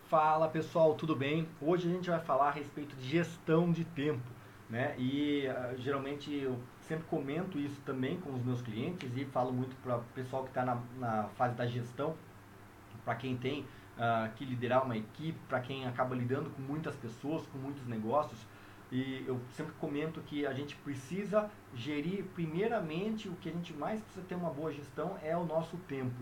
Fala pessoal, tudo bem? Hoje a gente vai falar a respeito de gestão de tempo, né? Geralmente eu sempre comento isso também com os meus clientes e falo muito para o pessoal que está na fase da gestão, para quem tem que liderar uma equipe, para quem acaba lidando com muitas pessoas, com muitos negócios. E eu sempre comento que a gente precisa gerir, primeiramente, o que a gente mais precisa ter uma boa gestão é o nosso tempo.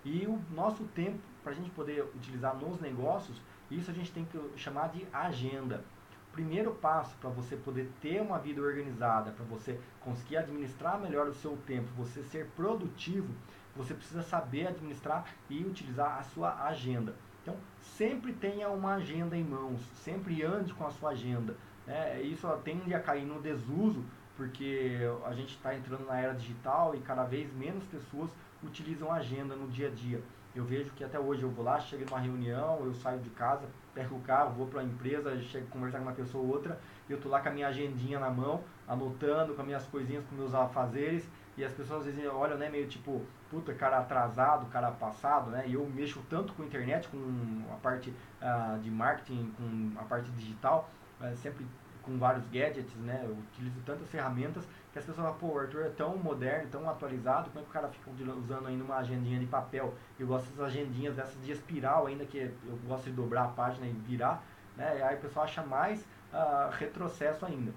E o nosso tempo, para a gente poder utilizar nos negócios, isso a gente tem que chamar de agenda. O primeiro passo para você poder ter uma vida organizada, para você conseguir administrar melhor o seu tempo, você ser produtivo, você precisa saber administrar e utilizar a sua agenda. Então, sempre tenha uma agenda em mãos, sempre ande com a sua agenda. Isso tende a cair no desuso, porque a gente está entrando na era digital e cada vez menos pessoas utilizam a agenda no dia a dia. Eu vejo que até hoje eu vou lá, chego numa reunião, eu saio de casa, pego o carro, vou para a empresa, chego a conversar com uma pessoa ou outra, eu tô lá com a minha agendinha na mão, anotando com as minhas coisinhas, com meus afazeres, e as pessoas às vezes olham, né, meio tipo, puta, cara atrasado, cara passado, né? E eu mexo tanto com a internet, com a parte de marketing, com a parte digital, sempre com vários gadgets, né? Eu utilizo tantas ferramentas que as pessoas falam, pô, o Arthur é tão moderno, tão atualizado, como é que o cara fica usando ainda uma agendinha de papel? Eu gosto dessas agendinhas, dessas de espiral ainda, que eu gosto de dobrar a página e virar, né? E aí o pessoal acha mais retrocesso ainda.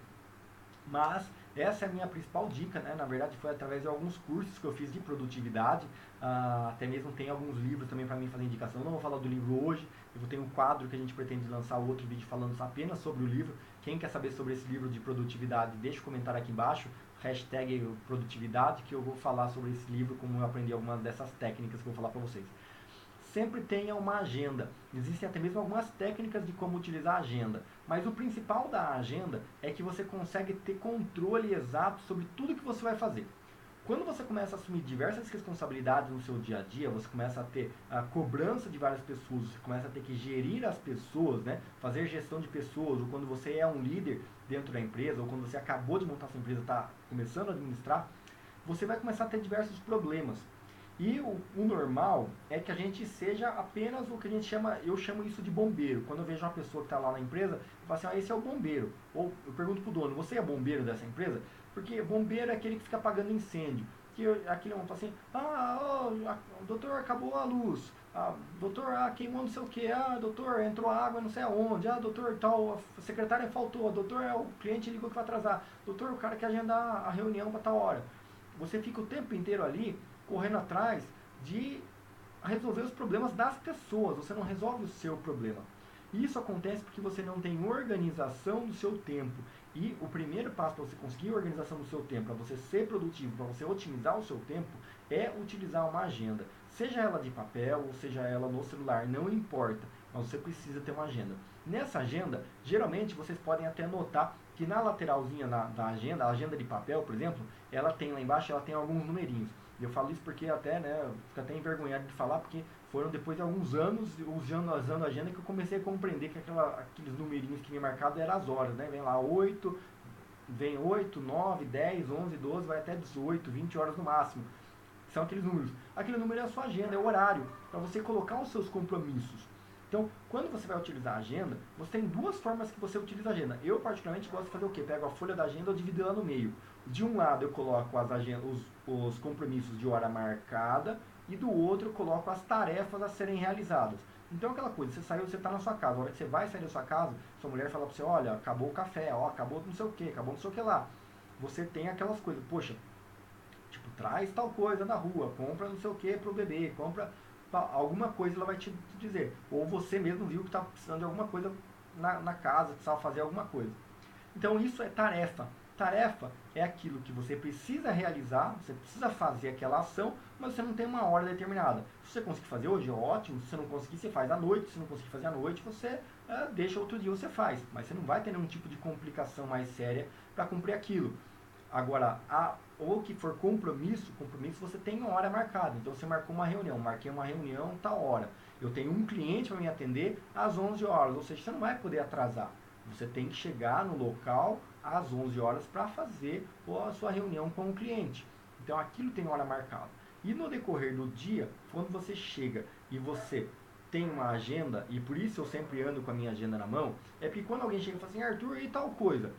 Mas essa é a minha principal dica, né? Na verdade foi através de alguns cursos que eu fiz de produtividade, até mesmo tem alguns livros também para mim fazer indicação. Eu não vou falar do livro hoje, eu vou ter um quadro que a gente pretende lançar outro vídeo falando apenas sobre o livro. Quem quer saber sobre esse livro de produtividade, deixa o comentário aqui embaixo, hashtag produtividade, que eu vou falar sobre esse livro, como eu aprendi algumas dessas técnicas que eu vou falar para vocês. Sempre tenha uma agenda. Existem até mesmo algumas técnicas de como utilizar a agenda, mas o principal da agenda é que você consegue ter controle exato sobre tudo que você vai fazer. Quando você começa a assumir diversas responsabilidades no seu dia a dia, você começa a ter a cobrança de várias pessoas, você começa a ter que gerir as pessoas, né? Fazer gestão de pessoas, ou quando você é um líder dentro da empresa, ou quando você acabou de montar sua empresa e está começando a administrar, você vai começar a ter diversos problemas. E o normal é que a gente seja apenas o que a gente chama, eu chamo isso de bombeiro. Quando eu vejo uma pessoa que está lá na empresa, eu falo assim, esse é o bombeiro. Ou eu pergunto pro dono, você é bombeiro dessa empresa? Porque bombeiro é aquele que fica apagando incêndio. Aquele um fala assim, doutor, acabou a luz. Doutor, queimou não sei o que. Doutor, entrou água não sei aonde. Doutor, tal, a secretária faltou. Doutor, o cliente ligou que vai atrasar. Doutor, o cara quer agendar a reunião para tal hora. Você fica o tempo inteiro ali correndo atrás de resolver os problemas das pessoas, você não resolve o seu problema. Isso acontece porque você não tem organização do seu tempo. E o primeiro passo para você conseguir organização do seu tempo, para você ser produtivo, para você otimizar o seu tempo, é utilizar uma agenda. Seja ela de papel ou seja ela no celular, não importa, mas você precisa ter uma agenda. Nessa agenda, geralmente vocês podem até notar que na lateralzinha da agenda, a agenda de papel, por exemplo, ela tem lá embaixo, ela tem alguns numerinhos. E eu falo isso porque até, né, fico até envergonhado de falar, porque foram depois de alguns anos usando a agenda que eu comecei a compreender que aqueles numerinhos que me marcado eram as horas, né? Vem lá 8, vem 8, 9, 10, 11, 12, vai até 18, 20 horas no máximo. São aqueles números. Aquele número é a sua agenda, é o horário, para você colocar os seus compromissos. Então, quando você vai utilizar a agenda, você tem duas formas que você utiliza a agenda. Eu, particularmente, gosto de fazer o quê? Pego a folha da agenda e divido ela no meio. De um lado, eu coloco os compromissos de hora marcada e do outro, eu coloco as tarefas a serem realizadas. Então, aquela coisa, você saiu, você está na sua casa. A hora que você vai sair da sua casa, sua mulher fala para você, olha, acabou o café, acabou não sei o que, acabou não sei o que lá. Você tem aquelas coisas, poxa, tipo, traz tal coisa da rua, compra não sei o que pro bebê, compra alguma coisa, ela vai te dizer. Ou você mesmo viu que está precisando de alguma coisa na casa, precisava fazer alguma coisa. Então isso é tarefa. Tarefa é aquilo que você precisa realizar, você precisa fazer aquela ação, mas você não tem uma hora determinada. Se você conseguir fazer hoje, ótimo. Se você não conseguir, você faz à noite. Se não conseguir fazer à noite, você deixa outro dia, você faz. Mas você não vai ter nenhum tipo de complicação mais séria para cumprir aquilo. Agora, ou que for compromisso você tem uma hora marcada. Então você marcou uma reunião, marquei uma reunião tal hora. Eu tenho um cliente para me atender às 11 horas, ou seja, você não vai poder atrasar. Você tem que chegar no local às 11 horas para fazer a sua reunião com o cliente. Então aquilo tem hora marcada. E no decorrer do dia, quando você chega e você tenho uma agenda, e por isso eu sempre ando com a minha agenda na mão, é porque quando alguém chega e fala assim, Arthur, e tal coisa?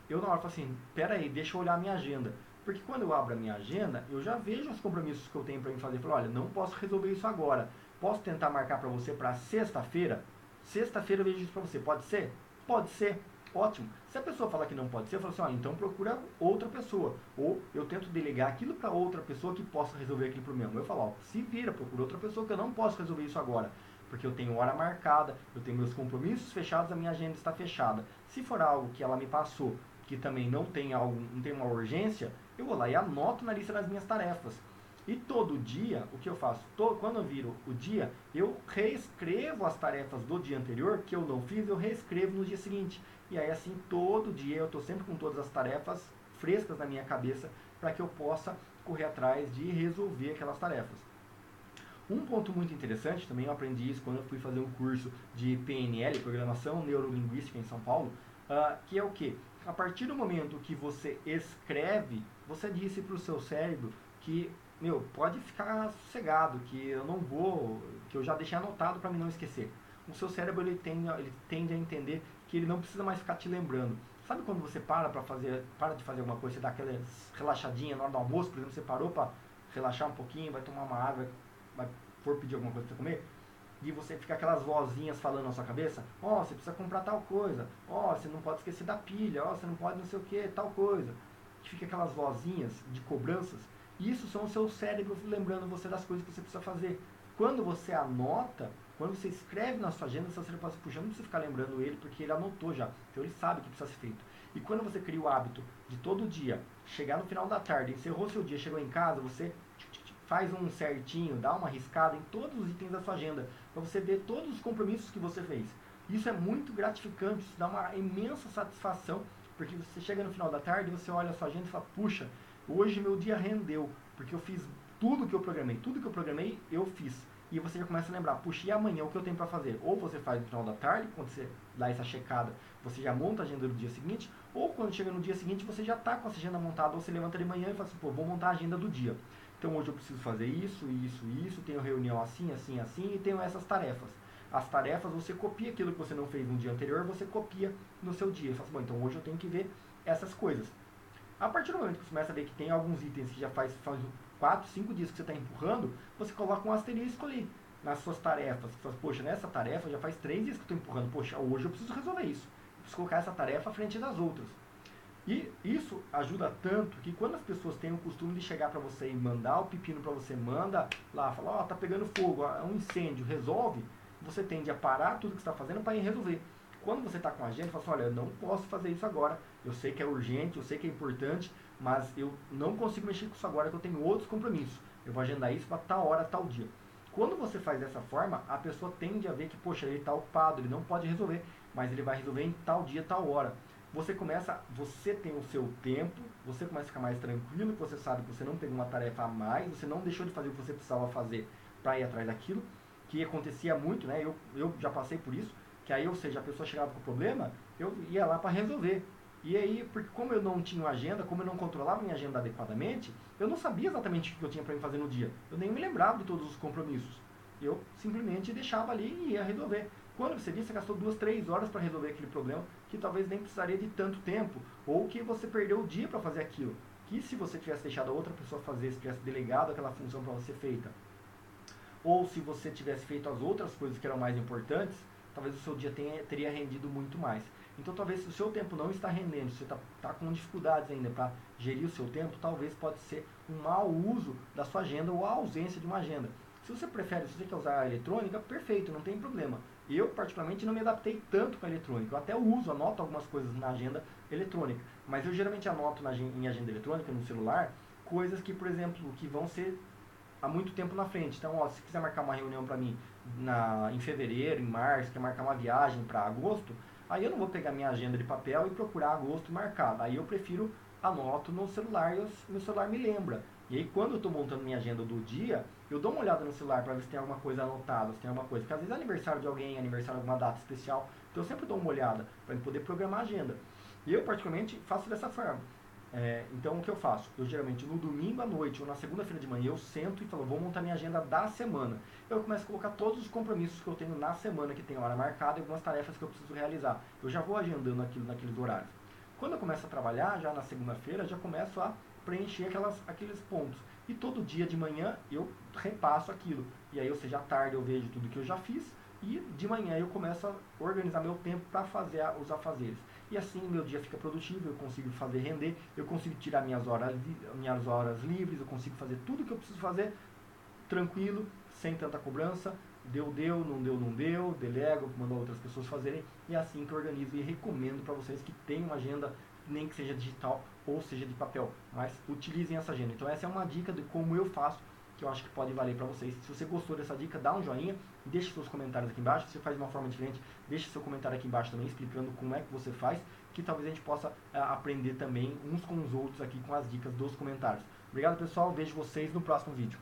Eu na hora falo assim, pera aí, deixa eu olhar a minha agenda. Porque quando eu abro a minha agenda, eu já vejo os compromissos que eu tenho para me fazer. Eu falo, olha, não posso resolver isso agora. Posso tentar marcar para você para sexta-feira? Sexta-feira eu vejo isso para você. Pode ser? Pode ser. Ótimo. Se a pessoa falar que não pode ser, eu falo assim, olha, então procura outra pessoa. Ou eu tento delegar aquilo para outra pessoa que possa resolver aquele problema. Eu falo, ó, se vira, procura outra pessoa que eu não posso resolver isso agora. Porque eu tenho hora marcada, eu tenho meus compromissos fechados, a minha agenda está fechada. Se for algo que ela me passou, que também não tem uma urgência, eu vou lá e anoto na lista das minhas tarefas. E todo dia, o que eu faço? Quando eu viro o dia, eu reescrevo as tarefas do dia anterior que eu não fiz, eu reescrevo no dia seguinte. E aí assim, todo dia eu estou sempre com todas as tarefas frescas na minha cabeça para que eu possa correr atrás de resolver aquelas tarefas. Um ponto muito interessante, também eu aprendi isso quando eu fui fazer um curso de PNL, Programação Neurolinguística em São Paulo, que é o que? A partir do momento que você escreve, você disse para o seu cérebro que, meu, pode ficar sossegado, que eu não vou, que eu já deixei anotado para mim não esquecer. O seu cérebro ele tende a entender que ele não precisa mais ficar te lembrando. Sabe quando você para de fazer alguma coisa, você dá aquela relaxadinha na hora do almoço, por exemplo, você parou para relaxar um pouquinho, vai tomar uma água, vai for pedir alguma coisa para você comer, e você fica aquelas vozinhas falando na sua cabeça, ó, você precisa comprar tal coisa, ó, você não pode esquecer da pilha, ó, você não pode não sei o que, tal coisa. Que fica aquelas vozinhas de cobranças, e isso são o seu cérebro lembrando você das coisas que você precisa fazer. Quando você anota, quando você escreve na sua agenda, seu cérebro fala assim, puxa, não precisa ficar lembrando ele, porque ele anotou já, então ele sabe o que precisa ser feito. E quando você cria o hábito de todo dia, chegar no final da tarde, encerrou seu dia, chegou em casa, você faz um certinho, dá uma riscada em todos os itens da sua agenda, para você ver todos os compromissos que você fez. Isso é muito gratificante, isso dá uma imensa satisfação, porque você chega no final da tarde, você olha a sua agenda e fala, puxa, hoje meu dia rendeu, porque eu fiz tudo que eu programei, eu fiz. E você já começa a lembrar, puxa, e amanhã o que eu tenho para fazer? Ou você faz no final da tarde, quando você dá essa checada, você já monta a agenda do dia seguinte, ou quando chega no dia seguinte, você já está com a agenda montada, ou você levanta de manhã e fala assim, pô, vou montar a agenda do dia. Então hoje eu preciso fazer isso, isso, isso, tenho reunião assim, assim, assim, e tenho essas tarefas. As tarefas, você copia aquilo que você não fez no dia anterior, você copia no seu dia. E fala assim, bom, então hoje eu tenho que ver essas coisas. A partir do momento que você começa a ver que tem alguns itens que já faz 4, 5 dias que você está empurrando, você coloca um asterisco ali nas suas tarefas. Você fala, poxa, nessa tarefa já faz 3 dias que eu estou empurrando. Poxa, hoje eu preciso resolver isso. Eu preciso colocar essa tarefa à frente das outras. E isso ajuda tanto que quando as pessoas têm o costume de chegar para você e mandar o pepino para você, manda lá, fala, ó, tá pegando fogo, é um incêndio, resolve, você tende a parar tudo que está fazendo para ir resolver. Quando você está com a agenda, fala assim, olha, eu não posso fazer isso agora, eu sei que é urgente, eu sei que é importante, mas eu não consigo mexer com isso agora, que eu tenho outros compromissos. Eu vou agendar isso para tal hora, tal dia. Quando você faz dessa forma, a pessoa tende a ver que, poxa, ele está ocupado, ele não pode resolver, mas ele vai resolver em tal dia, tal hora. Você tem o seu tempo, você começa a ficar mais tranquilo, você sabe que você não teve uma tarefa a mais, você não deixou de fazer o que você precisava fazer para ir atrás daquilo, que acontecia muito, né? Eu já passei por isso, que aí, ou seja, a pessoa chegava com o problema, eu ia lá para resolver. E aí, porque como eu não tinha uma agenda, como eu não controlava minha agenda adequadamente, eu não sabia exatamente o que eu tinha para me fazer no dia. Eu nem me lembrava de todos os compromissos. Eu simplesmente deixava ali e ia resolver. Quando você viu, você gastou 2, 3 horas para resolver aquele problema, que talvez nem precisaria de tanto tempo, ou que você perdeu o dia para fazer aquilo. Que se você tivesse deixado a outra pessoa fazer, se tivesse delegado aquela função para você feita, ou se você tivesse feito as outras coisas que eram mais importantes, talvez o seu dia teria rendido muito mais. Então, talvez se o seu tempo não está rendendo, se você está com dificuldades ainda para gerir o seu tempo, talvez pode ser um mau uso da sua agenda ou a ausência de uma agenda. Se você prefere, se você quer usar a eletrônica, perfeito, não tem problema. Eu, particularmente, não me adaptei tanto com a eletrônica. Eu até uso, anoto algumas coisas na agenda eletrônica. Mas eu geralmente anoto em agenda eletrônica, no celular, coisas que, por exemplo, que vão ser há muito tempo na frente. Então, ó, se quiser marcar uma reunião para mim em fevereiro, em março, quer marcar uma viagem para agosto, aí eu não vou pegar minha agenda de papel e procurar agosto e marcar. Aí eu prefiro anoto no celular e meu celular me lembra. E aí quando eu estou montando minha agenda do dia, eu dou uma olhada no celular para ver se tem alguma coisa anotada, se tem alguma coisa. Porque às vezes é aniversário de alguém, aniversário de alguma data especial. Então eu sempre dou uma olhada para poder programar a agenda. E eu particularmente faço dessa forma. Então o que eu faço? Eu geralmente no domingo à noite ou na segunda-feira de manhã eu sento e falo, vou montar minha agenda da semana. Eu começo a colocar todos os compromissos que eu tenho na semana, que tem hora marcada e algumas tarefas que eu preciso realizar. Eu já vou agendando aquilo naqueles horários. Quando eu começo a trabalhar, já na segunda-feira, já começo a preencher aqueles pontos. E todo dia de manhã eu repasso aquilo. E aí, ou seja, à tarde eu vejo tudo que eu já fiz e de manhã eu começo a organizar meu tempo para fazer os afazeres. E assim meu dia fica produtivo, eu consigo fazer render, eu consigo tirar minhas horas livres, eu consigo fazer tudo que eu preciso fazer tranquilo, sem tanta cobrança. Deu, não deu, delego, mando outras pessoas fazerem. E é assim que eu organizo e recomendo para vocês que tenham uma agenda, nem que seja digital ou seja de papel, mas utilizem essa agenda. Então essa é uma dica de como eu faço, que eu acho que pode valer para vocês. Se você gostou dessa dica, dá um joinha, deixe seus comentários aqui embaixo. Se você faz de uma forma diferente, deixe seu comentário aqui embaixo também, explicando como é que você faz, que talvez a gente possa aprender também uns com os outros aqui com as dicas dos comentários. Obrigado, pessoal, vejo vocês no próximo vídeo.